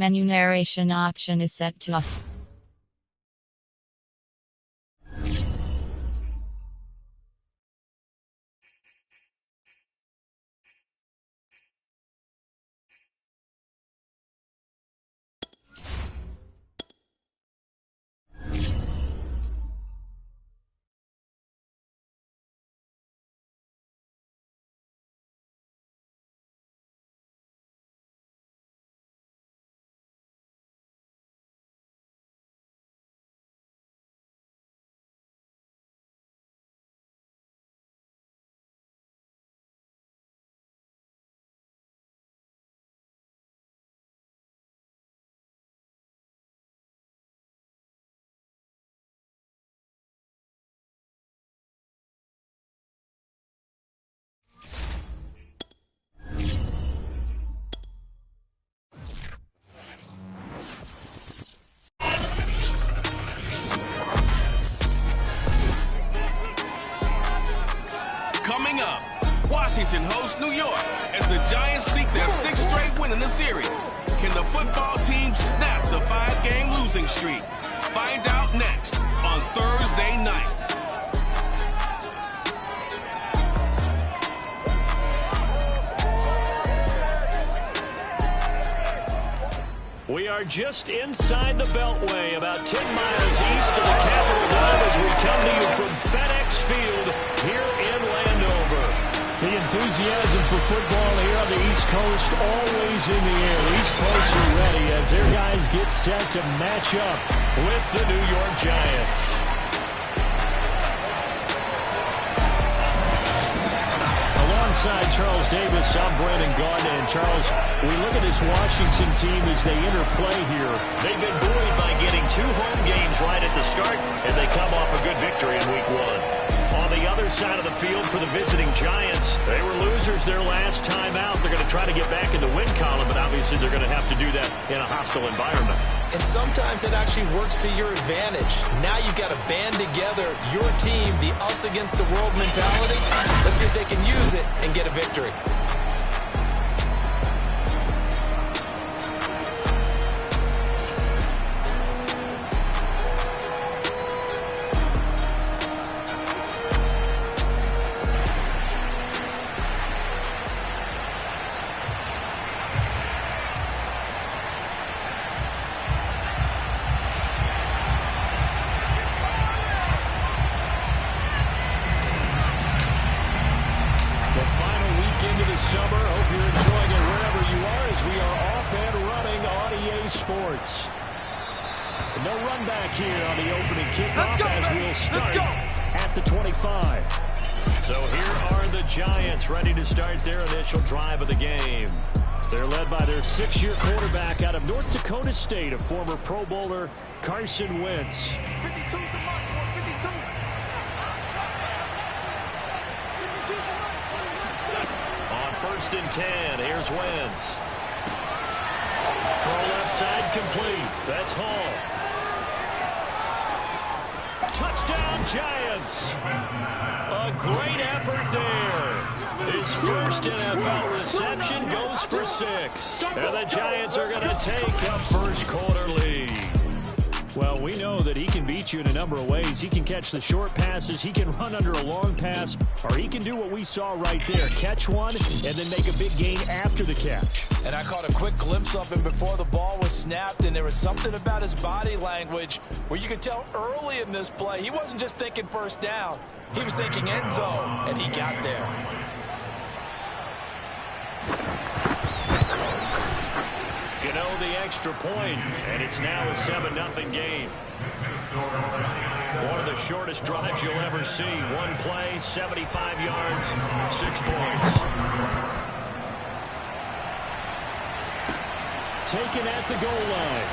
Menu narration option is set to off. Coming up, Washington hosts New York as the Giants seek their 6th straight win in the series. Can the football team snap the 5-game losing streak? Find out next on Thursday night. We are just inside the Beltway, about 10 miles east of the Capitol Dome as we come to you from FedEx Field here in Landover. The enthusiasm for football here on the East Coast always in the air. These folks are ready as their guys get set to match up with the New York Giants. Alongside Charles Davis, I'm Brandon Gaudin. And Charles, we look at this Washington team as they interplay here. They've been buoyed by getting 2 home games right at the start, and they come off a good victory in Week 1. On the other side of the field for the visiting Giants, they were losers their last time out. They're going to try to get back in the win column, but obviously they're going to have to do that in a hostile environment. And sometimes it actually works to your advantage. Now you've got to band together your team, the us against the world mentality. Let's see if they can use it and get a victory. No run back here on the opening kickoff as we'll start at the 25. So here are the Giants ready to start their initial drive of the game. They're led by their 6-year quarterback out of North Dakota State, a former Pro Bowler, Carson Wentz. 52 On 1st and 10, here's Wentz. Throw left side complete. That's Hall. Touchdown, Giants. A great effort there. His first NFL reception goes for 6. And the Giants are going to take a first-quarter lead. Well, we know that he can beat you in a number of ways. He can catch the short passes, he can run under a long pass, or he can do what we saw right there, catch one and then make a big gain after the catch. And I caught a quick glimpse of him before the ball was snapped, and there was something about his body language where you could tell early in this play he wasn't just thinking first down. He was thinking end zone, and he got there. You know, the extra point, and it's now a 7-0 game. One of the shortest drives you'll ever see. One play, 75 yards, 6 points. Taken at the goal line.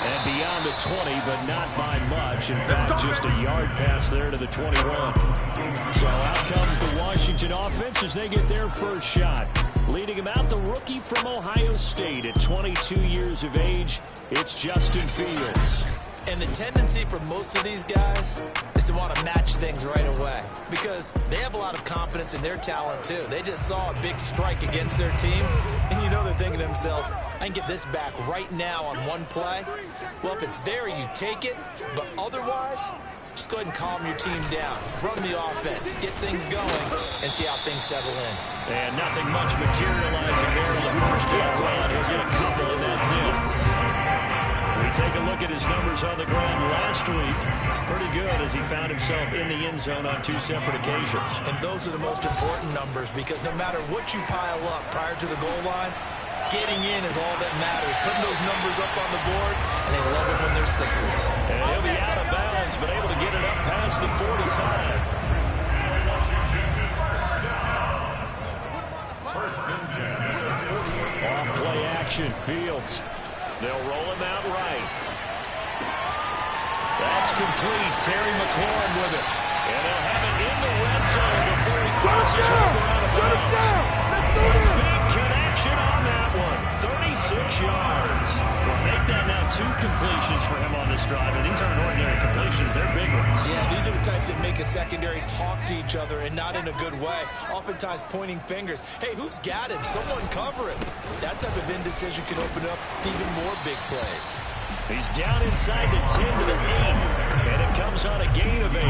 And beyond the 20, but not by much. In fact, just a yard pass there to the 21. So out comes the Washington offense as they get their first shot. Leading him out, the rookie from Ohio State at 22 years of age, it's Justin Fields. And the tendency for most of these guys is to want to match things right away because they have a lot of confidence in their talent too. They just saw a big strike against their team, and you know they're thinking to themselves, I can get this back right now on one play. Well, if it's there, you take it, but otherwise, just go ahead and calm your team down. Run the offense, get things going, and see how things settle in. And nothing much materializing there in the first down run. He'll get a couple, and that's it. We take a look at his numbers on the ground last week. Pretty good as he found himself in the end zone on 2 separate occasions. And those are the most important numbers because no matter what you pile up prior to the goal line, getting in is all that matters. Putting those numbers up on the board, and they love it when they're sixes. And he'll be out of bounds, but able to get it up past the 45. Off play action, Fields. They'll roll him out right. That's complete. Terry McLaurin with it. And they'll have it in the red zone before he crosses over out of bounds. Big connection on that one. 36 yards. Well, make that now 2 completions for him on this drive. And these aren't ordinary completions. They're big ones. Yeah, these are the types that make a secondary talk to each other and not in a good way. Oftentimes pointing fingers. Hey, who's got him? Someone cover him. That type of indecision can open up to even more big plays. He's down inside the 10 to the 8. And it comes on a gain of 8.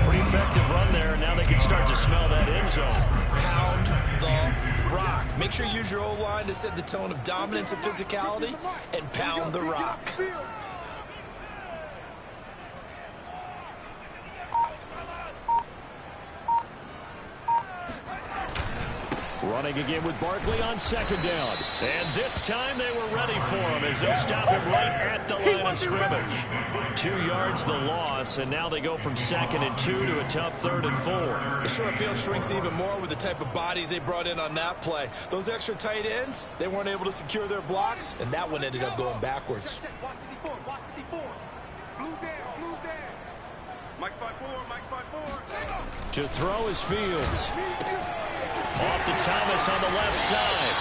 Pretty effective run there. Now they can start to smell that end zone. Pound the rock. Make sure you use your O-line to set the tone of dominance and physicality and pound the rock. Running again with Barkley on 2nd down. And this time they were ready for him as they stop him right at the line of scrimmage. 2 yards the loss, and now they go from 2nd and 2 to a tough 3rd and 4. The short field shrinks even more with the type of bodies they brought in on that play. Those extra tight ends, they weren't able to secure their blocks, and that one ended up going backwards. To throw is Fields. Off to Thomas on the left side.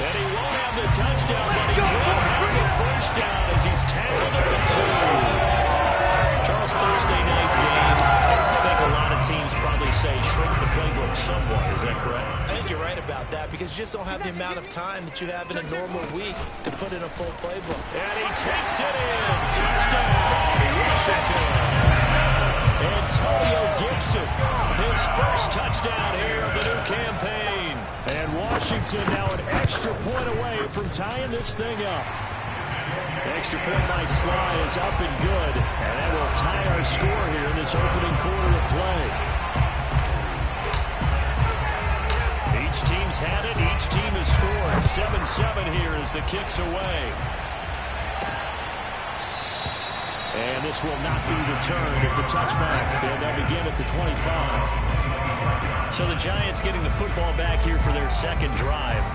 And he won't have the touchdown, but he will have the first down as he's tackled at the 2. Charles, Thursday night game. I think a lot of teams probably say shrink the playbook somewhat. Is that correct? I think you're right about that because you just don't have the amount of time that you have in a normal week to put in a full playbook. And he takes it in. Touchdown, Washington. Antonio Gibson, his first touchdown here of the new campaign. And Washington now an extra point away from tying this thing up. Extra point by Sly is up and good. And that will tie our score here in this opening quarter of play. Each team's had it. Each team has scored. 7-7 here as the kick's away. And this will not be returned. It's a touchback. And they'll begin at the 25. So the Giants getting the football back here for their 2nd drive.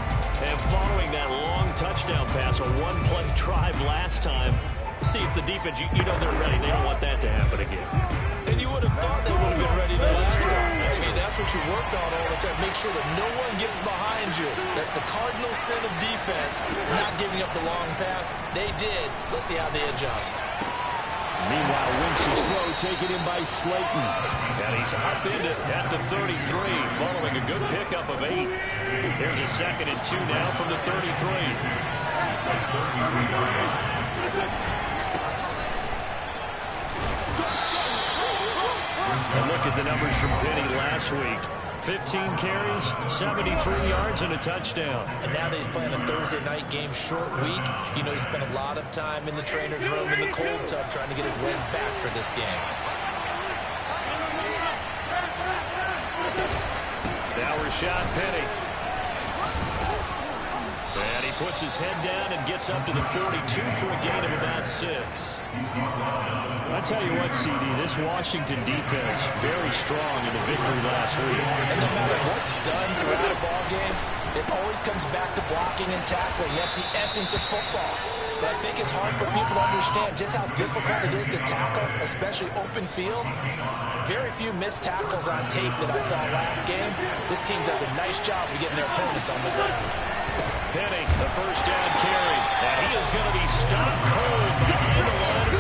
And following that long touchdown pass, a 1-play drive last time, see if the defense, you know they're ready. They don't want that to happen again. And you would have thought they would have been ready the last time. I mean, that's what you work on all the time. Make sure that no one gets behind you. That's the cardinal sin of defense, not giving up the long pass. They did. Let's see how they adjust. Meanwhile, Wentz's throw taken in by Slayton. And he's up in it at the 33, following a good pickup of 8. Here's a 2nd and 2 now from the 33. And look at the numbers from Penny last week. 15 carries, 73 yards, and a touchdown. And now that he's playing a Thursday night game, short week, you know he spent a lot of time in the trainer's room in the cold tub trying to get his legs back for this game. Now Rashad Penny. And he puts his head down and gets up to the 42 for a gain of about 6. I tell you what, CD, this Washington defense, very strong in the victory last week. And no matter what's done throughout a ball game, it always comes back to blocking and tackling. That's the essence of football. But I think it's hard for people to understand just how difficult it is to tackle, especially open field. Very few missed tackles on tape that I saw last game. This team does a nice job of getting their opponents on the ground. Penny, the first down carry. And he is going to be stopped cold behind the line of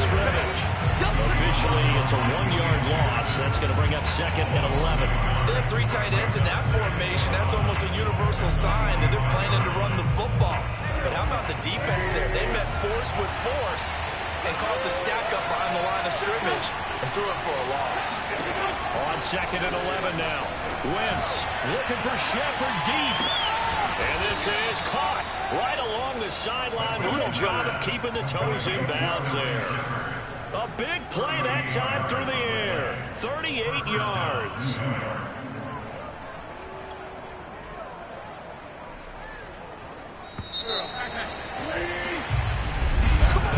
eventually it's a 1-yard loss. That's going to bring up 2nd and 11. They have 3 tight ends in that formation. That's almost a universal sign that they're planning to run the football. But how about the defense there? They met force with force and caused a stack up behind the line of scrimmage and threw it for a loss. On 2nd and 11 now. Wentz looking for Shepard deep. And this is caught right along the sideline. Little job of keeping the toes in bounds there. A big play that time through the air. 38 yards.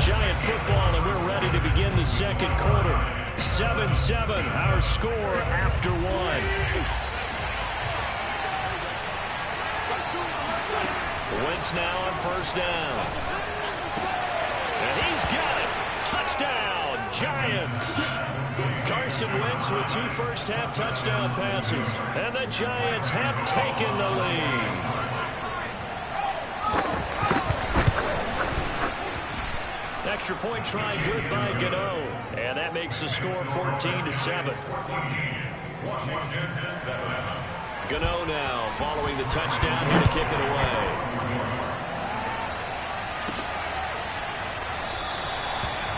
Giant football, and we're ready to begin the second quarter. 7-7, our score after 1. Wentz now on 1st down. And he's got it. Touchdown, Giants. Carson Wentz with 2 first-half touchdown passes. And the Giants have taken the lead. Extra point try good by Gano. And that makes the score 14-7. Gano now following the touchdown here to kick it away.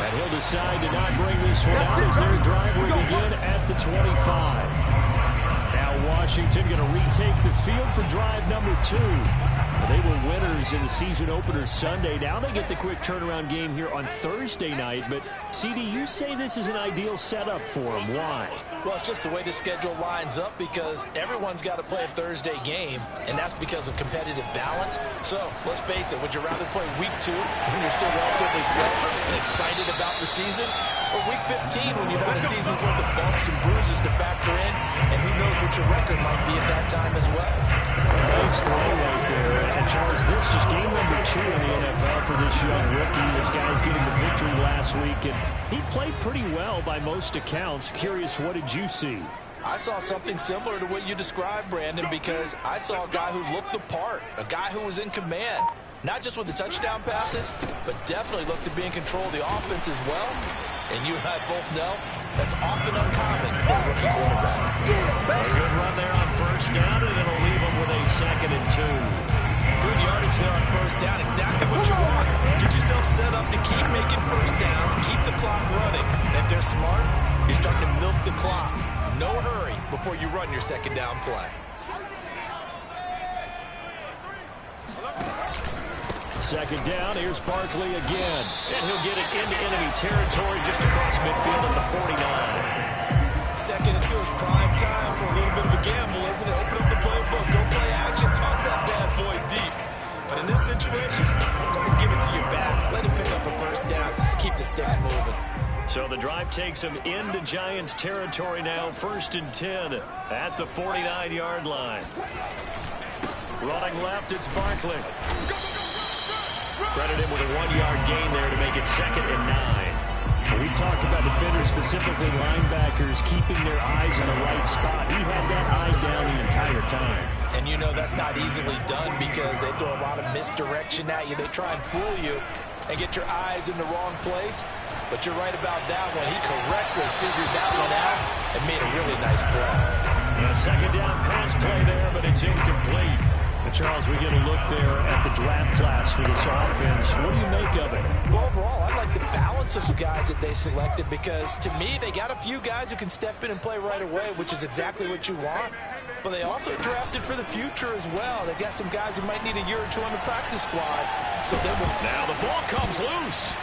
And he'll decide to not bring this one out as their drive will begin at the 25. Now Washington going to retake the field for drive number 2. They were winners in the season opener Sunday. Now they get the quick turnaround game here on Thursday night. But, CD, you say this is an ideal setup for them. Why? Well, it's just the way the schedule lines up because everyone's got to play a Thursday game, and that's because of competitive balance. So, let's face it, would you rather play week 2 when you're still relatively fresh and excited about the season, or week 15 when you've had a season's worth of bumps and bruises to factor in, and who knows what your record might be at that time as well? Nice throw right there. And Charles, this is game number 2 in the NFL for this young rookie. This guy's getting the victory last week, and he played pretty well by most accounts. Curious, what did you see? I saw something similar to what you described, Brandon, because I saw a guy who looked the part, a guy who was in command. Not just with the touchdown passes, but definitely looked to be in control of the offense as well. And you and I both know that's often uncommon for a rookie quarterback. A good run there on 1st down, and it'll leave him with a 2nd and 2. Good yardage there on 1st down. Exactly what you want. Get yourself set up to keep making 1st downs, keep the clock running. And if they're smart, you're starting to milk the clock. No hurry before you run your 2nd down play. 2nd down, here's Barkley again. And he'll get it into enemy territory just across midfield at the 49. 2nd and 2 is prime time for a little bit of a gamble, isn't it? Open up the playbook, go play action, toss that bad boy deep. But in this situation, go ahead and give it to your back. Let him pick up a 1st down, keep the sticks moving. So the drive takes him into Giants territory now, 1st and 10 at the 49-yard line. Running left, it's Barkley. Credit him with a 1-yard gain there to make it 2nd and 9. We talk about defenders, specifically linebackers, keeping their eyes in the right spot. He had that eye down the entire time. And you know that's not easily done because they throw a lot of misdirection at you. They try and fool you and get your eyes in the wrong place. But you're right about that one. He correctly figured that one out and made a really nice play. A 2nd down pass play there, but it's incomplete. But Charles, we get a look there at the draft class for this offense. What do you make of it? Well, overall, I like the balance of the guys that they selected because, to me, they got a few guys who can step in and play right away, which is exactly what you want. But they also drafted for the future as well. They've got some guys who might need a year or 2 on the practice squad. So they will. Now the ball comes loose.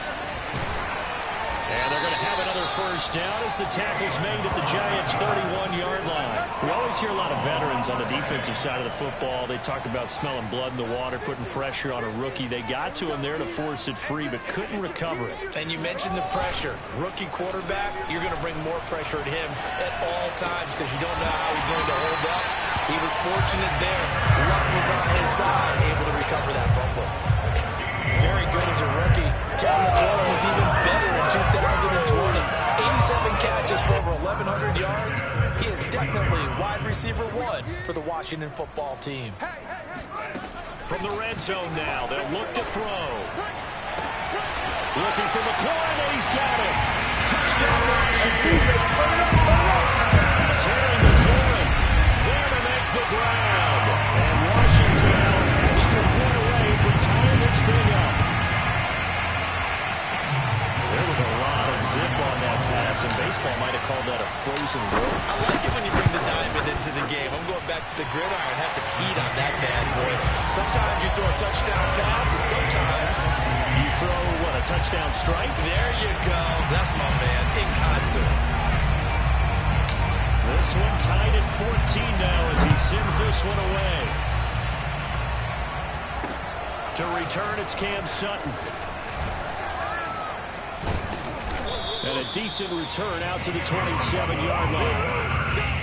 And they're going to have another 1st down as the tackle's made at the Giants' 31-yard line. We always hear a lot of veterans on the defensive side of the football. They talk about smelling blood in the water, putting pressure on a rookie. They got to him there to force it free, but couldn't recover it. And you mentioned the pressure. Rookie quarterback, you're going to bring more pressure at him at all times because you don't know how he's going to hold up. He was fortunate there. Luck was on his side, able to recover that fumble. Very good as a rookie. Down the corner was even better in 2020. 87 catches for over 1,100 yards. He is definitely wide receiver 1 for the Washington football team. From the red zone now, they'll look to throw. Looking for McLaurin, and he's got it. Touchdown, Washington. Terry McLaurin there to make the grab. And Washington an extra point away from tying this thing up. There was a lot of zip on that pass, and baseball might have called that a frozen rope. I like it when you bring the diamond into the game. I'm going back to the gridiron. Had some heat on that bad boy. Sometimes you throw a touchdown pass, and sometimes you throw, what, a touchdown strike? There you go. That's my man, in concert. This one tied at 14 now as he sends this one away. To return, it's Cam Sutton. And a decent return out to the 27-yard line.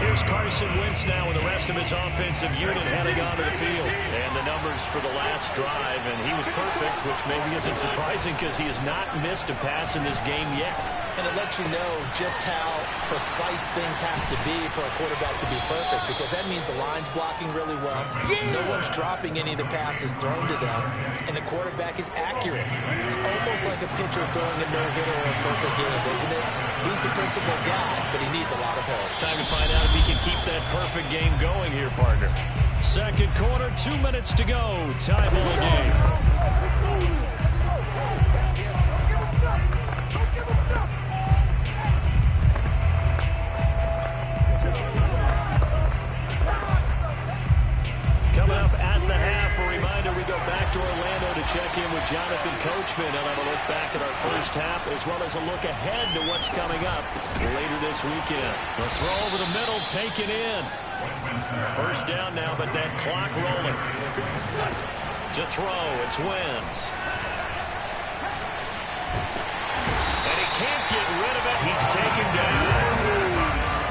Here's Carson Wentz now with the rest of his offensive unit heading onto the field. And the numbers for the last drive, and he was perfect, which maybe isn't surprising because he has not missed a pass in this game yet. And it lets you know just how precise things have to be for a quarterback to be perfect, because that means the line's blocking really well. No one's dropping any of the passes thrown to them, and the quarterback is accurate. It's almost like a pitcher throwing a no-hitter or a perfect game, isn't it? He's the principal guy, but he needs a lot of help. Time to find out if he can keep that perfect game going here, partner. Second quarter, 2 minutes to go. Tie ball game. Coming up at the half, a reminder we go back to Orlando to check in with Jonathan Coachman and have a look back at our first half as well as a look ahead to what's coming up later this weekend. The throw over the middle taken in. First down now, but that clock rolling. To throw, it's Wentz. And he can't get rid of it. He's taken down.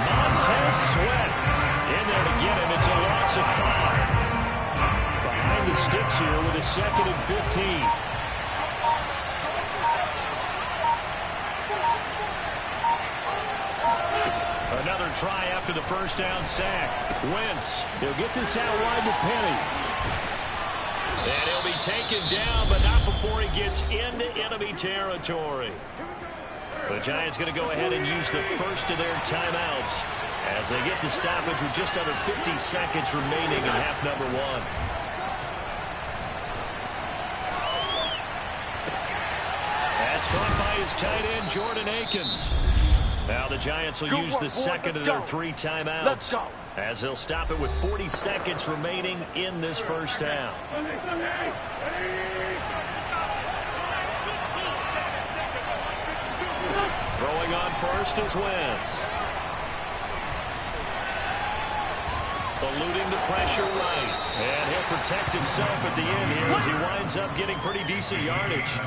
Montez Sweat in there to get him. It's a loss of 5. Behind the sticks here with a 2nd and 15. Another try after the first down sack. Wentz, he'll get this out wide to Penny. And he'll be taken down, but not before he gets into enemy territory. The Giants going to go ahead and use the first of their timeouts as they get the stoppage with just under 50 seconds remaining in half number 1. That's caught by his tight end, Jordan Akins. Now the Giants will use the second of their 3 timeouts as they'll stop it with 40 seconds remaining in this first half. Throwing on first is Wentz. Eluding the pressure right. And he'll protect himself at the end here as he winds up getting pretty decent yardage.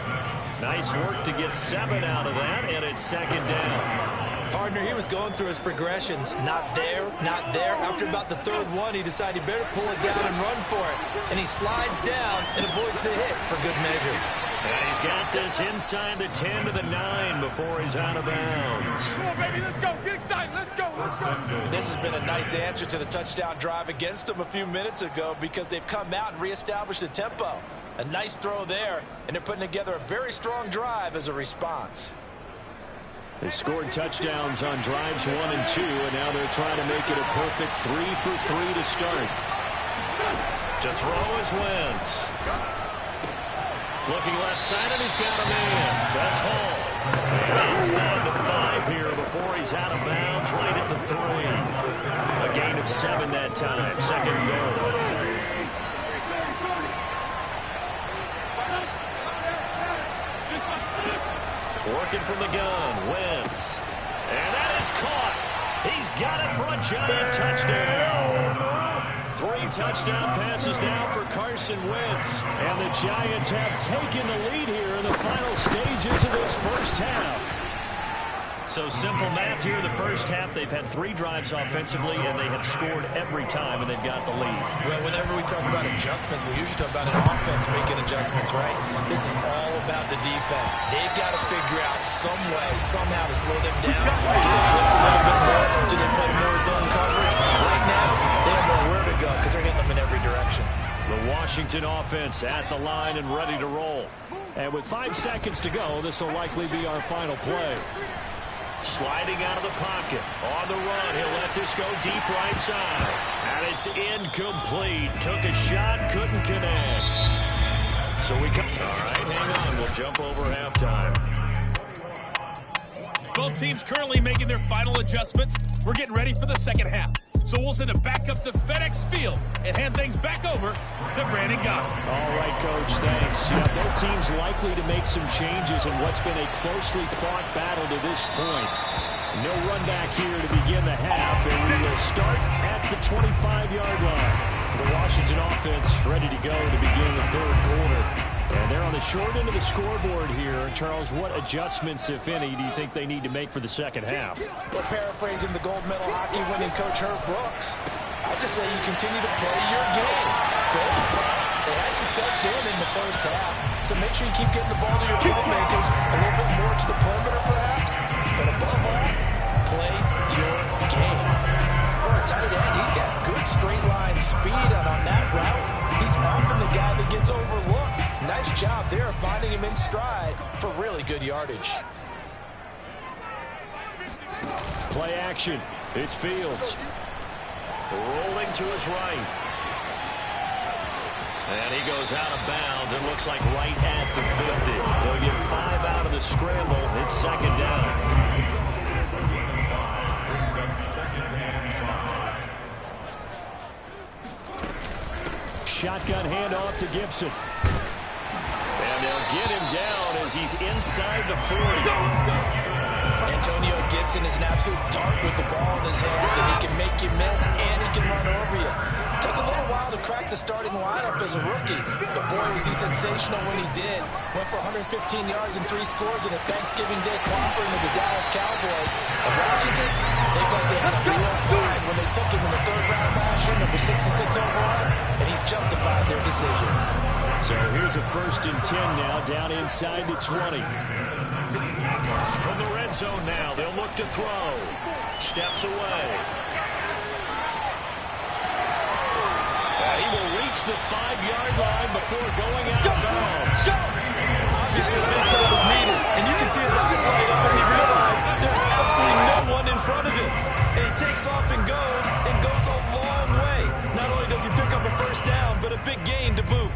Nice work to get 7 out of that, and it's 2nd down. Partner, he was going through his progressions. Not there, not there. After about the 3rd one, he decided he better pull it down and run for it. And he slides down and avoids the hit for good measure. And he's got this inside the 10 to the 9 before he's out of bounds. Come on, baby, let's go. Get excited. Let's go. Let's go. This has been a nice answer to the touchdown drive against them a few minutes ago because they've come out and reestablished the tempo. A nice throw there, and they're putting together a very strong drive as a response. They scored touchdowns on drives 1 and 2, and now they're trying to make it a perfect 3 for 3 to start. To throw is Wentz. Looking left side, and he's got a man. That's Hall. And inside the 5 here before he's out of bounds, right at the 3. A gain of 7 that time. 2nd goal. Working from the gun, Wentz. And that is caught. He's got it for a Giant touchdown. 3 touchdown passes now for Carson Wentz. And the Giants have taken the lead here in the final stages of this first half. So simple math here in the first half. They've had 3 drives offensively, and they have scored every time, and they've got the lead. Well, whenever we talk about adjustments, we usually talk about an offense making adjustments, right? This is all about the defense. They've got to figure out some way, somehow to slow them down. Do they blitz a little bit more, or do they play more zone coverage? Right now, they have nowhere to go because they're hitting them in every direction. The Washington offense at the line and ready to roll. And with 5 seconds to go, this will likely be our final play. Sliding out of the pocket. On the run, he'll let this go deep right side. And it's incomplete. Took a shot, couldn't connect. So we come. All right, hang on. We'll jump over halftime. Both teams currently making their final adjustments. We're getting ready for the second half. So we'll send it back up to FedEx Field and hand things back over to Brandon Gott. All right, Coach, thanks. Yeah, both teams likely to make some changes in what's been a closely fought battle to this point. No run back here to begin the half, and we will start at the 25-yard line. The Washington offense ready to go to begin the third quarter. And they're on the short end of the scoreboard here. Charles, what adjustments, if any, do you think they need to make for the second half? Well, paraphrasing the gold medal hockey winning coach Herb Brooks, I just say you continue to play your game. They had success doing it in the first half, so make sure you keep getting the ball to your playmakers, a little bit more to the perimeter perhaps, but above all, play your game. For a tight end, he's got good straight line speed, and on that route, he's often the guy that gets overlooked. Nice job there finding him in stride for really good yardage. Play action. It's Fields. Rolling to his right. And he goes out of bounds. It looks like right at the 50. They'll get 5 out of the scramble. It's second down. Shotgun handoff to Gibson. And they'll get him down as he's inside the 40. Antonio Gibson is an absolute dart with the ball in his hands, and he can make you miss, and he can run over you. Took a little while to crack the starting lineup as a rookie, but boy, was he sensational when he did. Went for 115 yards and 3 scores in a Thanksgiving Day clobbering of the Dallas Cowboys. And Washington, they looked like they had a real fight when they took him in the 3rd round last year, number 66 overall, and he justified their decision. So here's a 1st and 10 now, down inside the 20. From the red zone now, they'll look to throw. Steps away. And he will reach the 5-yard line before going out of bounds. Obviously, a big play was needed, and you can see his eyes light up as he realized there's absolutely no one in front of him. And he takes off and goes a long way. Not only does he pick up a 1st down, but a big gain to boot.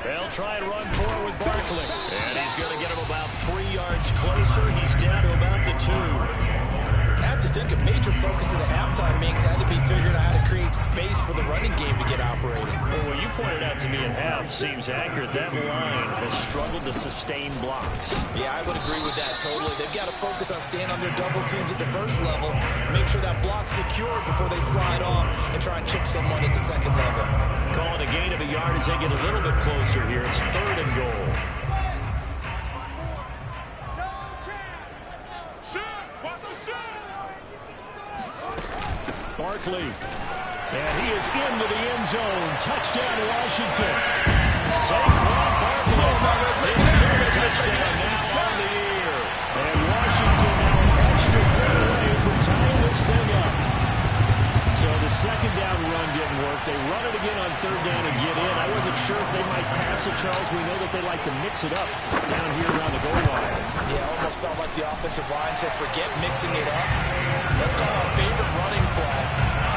They'll try and run forward with Barkley. And he's going to get him about 3 yards closer. He's down to about the 2. I have to think a major focus of the halftime meetings had to be figuring out how to create space for the running game to get operating. Well, what you pointed out to me at half seems accurate. That line has struggled to sustain blocks. Yeah, I would agree with that totally. They've got to focus on staying on their double teams at the 1st level, make sure that block's secure before they slide off and try and chip someone at the 2nd level. Call it a gain of a yard as they get a little bit closer here. It's 3rd and goal. Barkley. And he is into the end zone. Touchdown, Washington. Saquon Barkley. His 3rd touchdown now on the year. And Washington now an extra point away from tying this thing up. So the 2nd down run didn't work. They run it again on 3rd down and get in. I wasn't sure if they might pass it, Charles. We know that they like to mix it up down here around the goal line. Yeah, almost felt like the offensive line said, forget mixing it up. Let's call our favorite running play.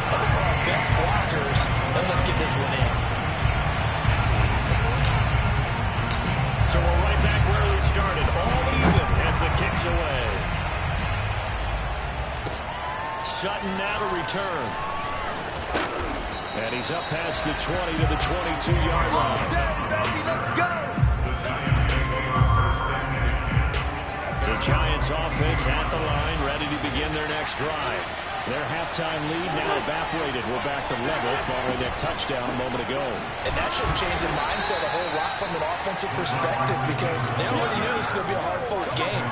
Let's call our best blockers, and let's get this one in. So we're right back where we started. All even as the kick's away. Sutton now to return. And he's up past the 20 to the 22-yard line. The Giants offense at the line, ready to begin their next drive. Their halftime lead now evaporated. We're back to level following that touchdown a moment ago. And that should change their mindset a whole lot from an offensive perspective, because they already knew this was going to be a hard-fought game.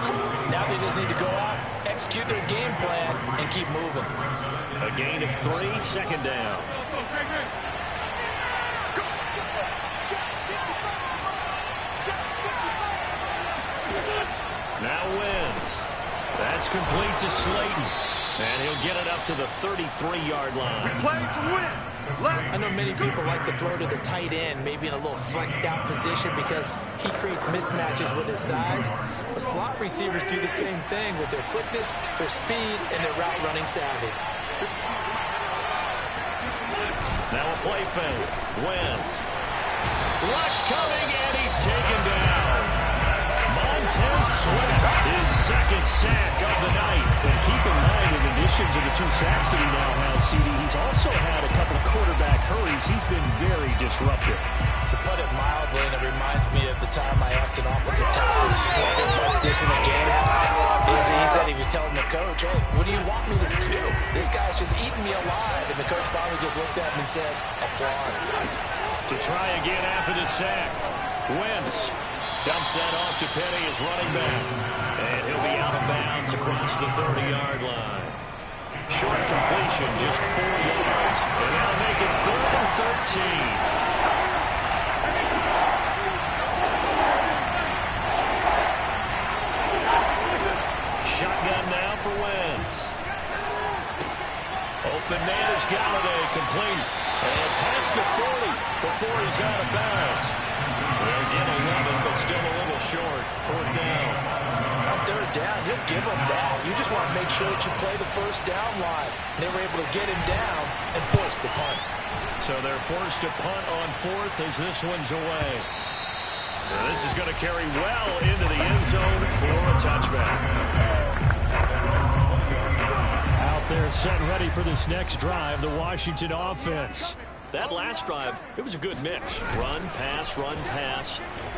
Now they just need to go out, execute their game plan, and keep moving. A gain of 3, 2nd down. Now wins. That's complete to Slayton. And he'll get it up to the 33-yard line. I know many people like to throw to the tight end, maybe in a little flexed out position because he creates mismatches with his size. But slot receivers do the same thing with their quickness, their speed, and their route running savvy. Now a play fake. Wentz. Rush coming, and he's taken down. Montez Sweat, his second sack of the night. And keep in mind, in addition to the 2 sacks that he now has, CD, he's also had a couple of quarterback hurries. He's been very disruptive. To put it mildly, and it reminds me of the time I asked an offensive tackle who struggled like this in a game. He said he was telling the coach, hey, what do you want me to do? This guy's just eating me alive. And the coach finally just looked at him and said, applaud. To try again after the sack. Wentz dumps that off to Penny as running back. And he'll be out of bounds across the 30-yard line. Short completion, just 4 yards. And that'll make it 3rd and 13. Shotgun now for Wentz. Open man is Galladay, complete. And past the 40 before he's out of bounds. They'll get 11, but still a little short. 4th down. On 3rd down, you'll give them that. You just want to make sure that you play the first down line. They were able to get him down and force the punt. So they're forced to punt on 4th as this one's away. Now this is going to carry well into the end zone for a touchback. Out there set ready for this next drive, the Washington offense. That last drive, it was a good mix. Run, pass,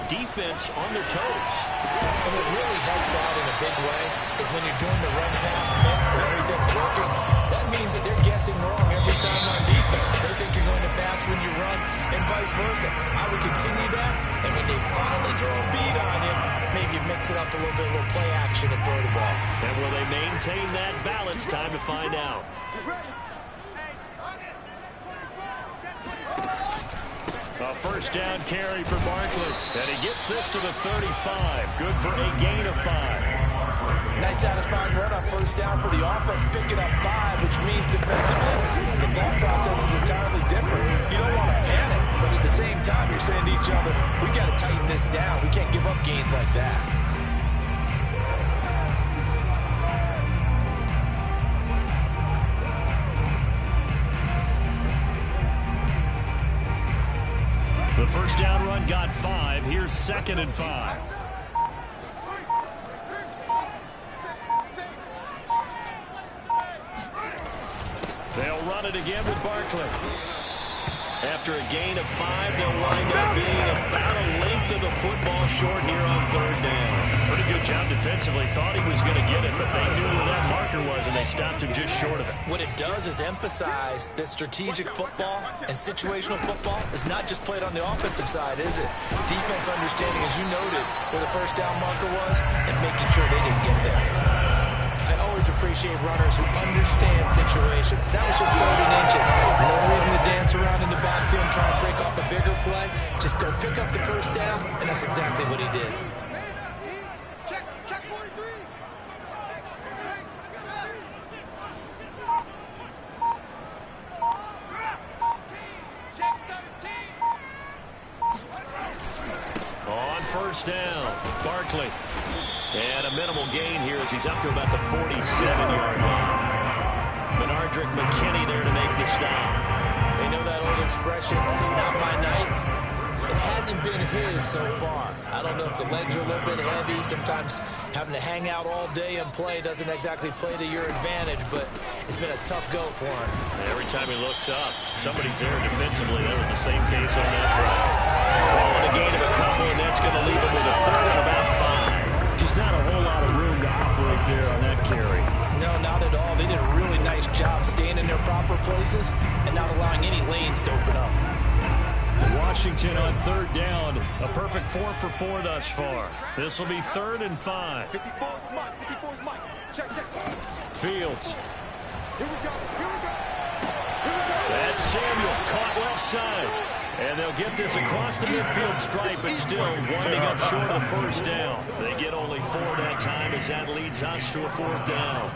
defense on their toes. And what really helps out in a big way is when you're doing the run-pass mix and everything's working, that means that they're guessing wrong every time on defense. They think you're going to pass when you run and vice versa. I would continue that, and when they finally draw a beat on you, maybe mix it up a little bit, a little play action and throw the ball. And will they maintain that balance? Time to find out. A first down carry for Barkley. And he gets this to the 35. Good for a gain of 5. Nice satisfying run on first down for the offense, picking up 5, which means defensively, the thought process is entirely different. You don't want to panic, but at the same time, you're saying to each other, we got to tighten this down. We can't give up gains like that. The first down run got 5. Here's 2nd and 5. They'll run it again with Barkley. After a gain of 5, they'll wind up being about a length of the football short here on 3rd down. Pretty good job defensively. Thought he was going to get it, but they knew where that marker was, and they stopped him just short of it. What it does is emphasize that strategic football and situational football is not just played on the offensive side, is it? Defense understanding, as you noted, where the first down marker was and making sure they didn't get there. I always appreciate runners who understand situations. That was just 30 inches. No reason to dance around in the backfield and try and break off a bigger play. Just go pick up the first down, and that's exactly what he did. Check 43. On first down, Barkley. And a minimal gain here as he's up to about the 47-yard line. Benardrick McKinney there to make the stop. They know that old expression, it's not my night. It hasn't been his so far. I don't know if the legs are a little bit heavy. Sometimes having to hang out all day and play doesn't exactly play to your advantage, but it's been a tough go for him. Every time he looks up, somebody's there defensively. That was the same case on that drive. Calling a gain of a couple, and that's going to leave him with a 3rd and about 5. Just not a whole lot of room to operate there on that carry. No, not at all. They did a really nice job staying in their proper places and not allowing any lanes to open up. Washington on 3rd down. A perfect 4 for 4 thus far. This will be 3rd and 5. 54's Mike. 54's Mike. Check. Fields. Here we go. That's Samuel caught left side. And they'll get this across the midfield stripe, but still winding up short of the first down. They get only 4 that time as that leads us to a 4th down.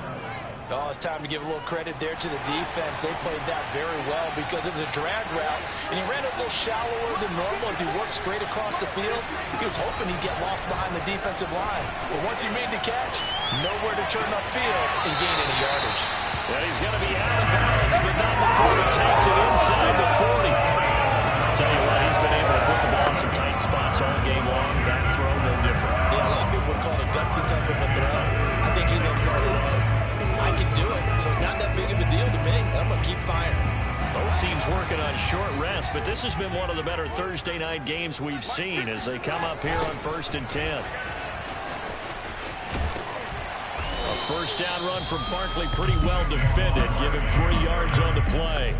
Oh, it's time to give a little credit there to the defense. They played that very well because it was a drag route, and he ran a little shallower than normal as he worked straight across the field. He was hoping he'd get lost behind the defensive line. But once he made the catch, nowhere to turn upfield and gain any yardage. Well, he's going to be out of bounds, but not before he takes it inside the 40. Tell you what, he's been able to put the ball in some tight spots all game long. That throw, no different. Yeah, a lot of people would call it a gutsy type of a throw. I think he looks at it as, I can do it, so it's not that big of a deal to me, and I'm going to keep firing. Both teams working on short rest, but this has been one of the better Thursday night games we've seen as they come up here on 1st and 10. A first down run from Barkley, pretty well defended. Give him 3 yards on the play.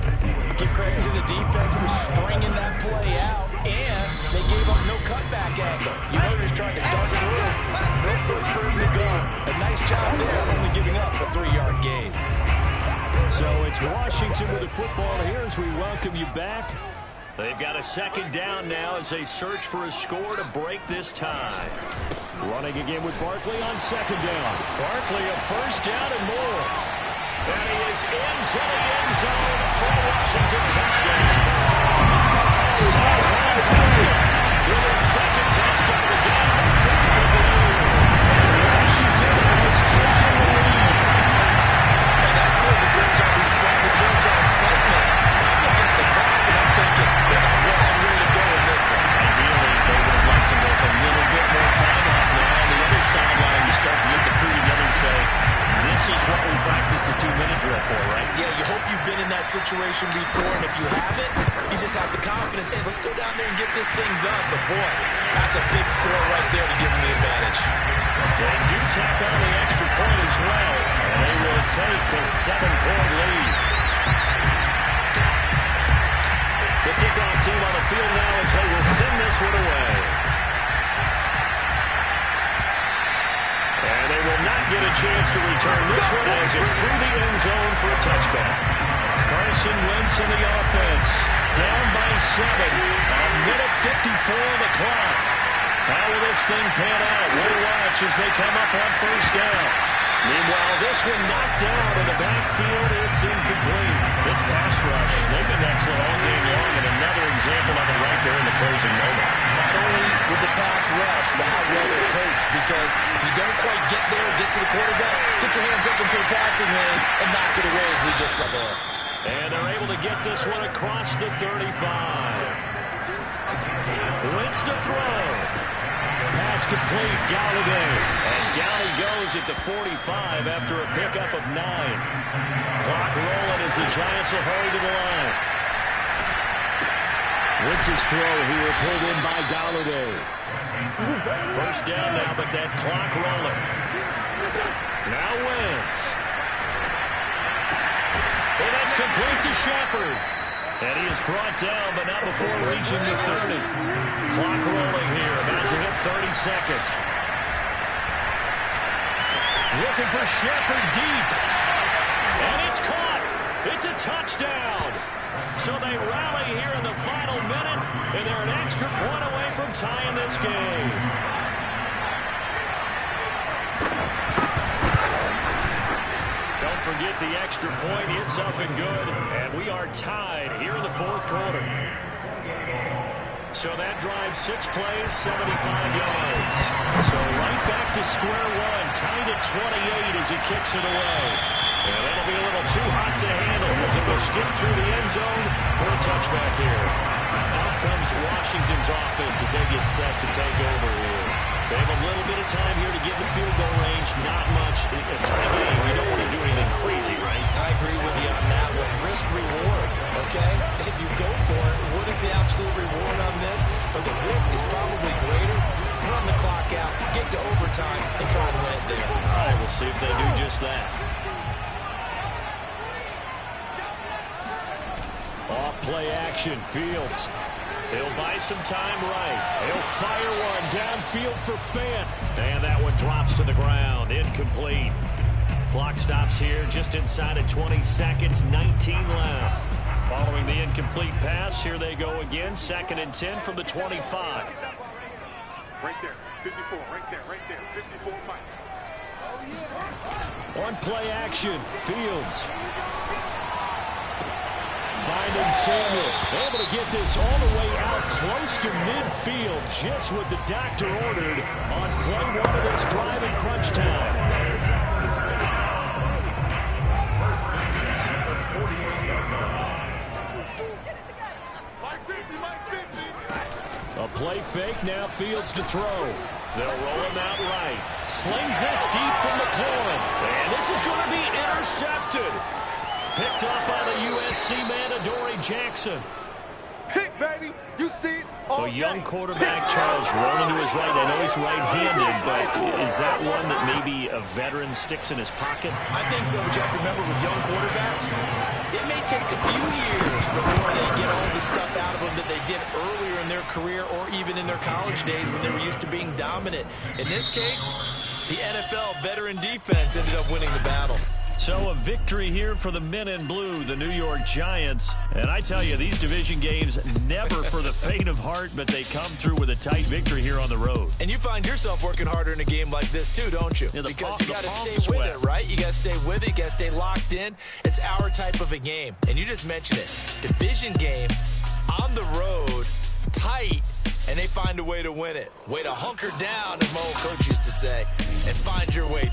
Give credit to the defense for stringing that play out, and they gave up no cutback angle. You know they're just trying to dart through. No place for him to go. A nice job there, only giving up a 3-yard gain. So it's Washington with the football here as we welcome you back. They've got a 2nd down now as they search for a score to break this tie. Running again with Barkley on 2nd down. Barkley a first down and more. And he is into the end zone for a Washington touchdown. With his 2nd touchdown of the game, 5th of the year. Washington has taken the lead. And that's good. The Zergs are excitement. I'm looking at the clock and I'm thinking, there's a long way to go in this one. Ideally, they would have liked to make a little bit more time off now. On the other sideline, you start to get the crew together and say, this is what we practiced a 2-minute drill for, right? Yeah, you hope you've been in that situation before, and if you haven't, you just have the confidence, hey, let's go down there and get this thing done. But boy, that's a big score right there to give them the advantage. They do tack on the extra point as well, and they will take a 7-point lead. The kickoff team on the field now as they will send this one away. And they will not get a chance to return this one as it's through the end zone for a touchback. Carson Wentz in the offense. Down by 7. A minute 54 on the clock. How will this thing pan out? We'll watch as they come up on first down. Meanwhile, this one knocked down in the backfield. It's incomplete. This pass rush, they've been excellent all game long, and another example of it right there in the closing moment. Not only with the pass rush, but how well they're coached, because if you don't quite get there, get to the quarterback, get your hands up into the passing lane and knock it away as we just saw there. And they're able to get this one across the 35. Wentz to throw. Pass complete, Galladay. And down he goes at the 45 after a pickup of 9. Clock rolling as the Giants will hurry to the line. Wentz's throw here pulled in by Galladay. First down now, but that clock rolling. Now Wentz. And that's complete to Shepard. And he is brought down, but not before reaching the 30. Clock rolling here, about to hit 30 seconds. Looking for Shepard deep. And it's caught. It's a touchdown. So they rally here in the final minute, and they're an extra point away from tying this game. Don't forget the extra point. It's up and good. And we are tied here in the 4th quarter. So that drives 6 plays, 75 yards. So right back to square one. Tied at 28 as he kicks it away. And that'll be a little too hot to handle as it will skip through the end zone for a touchback here. Out comes Washington's offense as they get set to take over here. They have a little bit of time here to get in the field goal range. Not much. A tie game, you don't want to do anything crazy, right? I agree with you on that one. Risk reward, okay? If you go for it, what is the absolute reward on this? But the risk is probably greater. Run the clock out, get to overtime, and try to win it there. All right, we'll see if they do just that. Off play action, Fields. He'll buy some time right. He'll fire one downfield for Fant. And that one drops to the ground. Incomplete. Clock stops here just inside of 20 seconds. 19 left. Following the incomplete pass, here they go again. 2nd and 10 from the 25. Right there. 54. Right there. 54, Mike. On play action, Fields. Finding Samuel. Able to get this all the way out close to midfield. Just what the doctor ordered on play 1 of this drive in crunch time. A play fake, now Fields to throw. They'll roll him out right. Slings this deep from McLaurin. And this is going to be intercepted. Picked off by the USC man, Adoree Jackson. Pick, baby. You see it. A young quarterback, Charles, rolling to his right. I know he's right-handed, but is that one that maybe a veteran sticks in his pocket? I think so, but you have to remember with young quarterbacks, it may take a few years before they get all the stuff out of them that they did earlier in their career or even in their college days when they were used to being dominant. In this case, the NFL veteran defense ended up winning the battle. So a victory here for the men in blue, the New York Giants. And I tell you, these division games never for the faint of heart, but they come through with a tight victory here on the road. And you find yourself working harder in a game like this too, don't you? Yeah, because you got to stay with it, right? You got to stay with it. You got to stay locked in. It's our type of a game. And you just mentioned it. Division game, on the road, tight, and they find a way to win it. Way to hunker down, as my old coach used to say, and find your way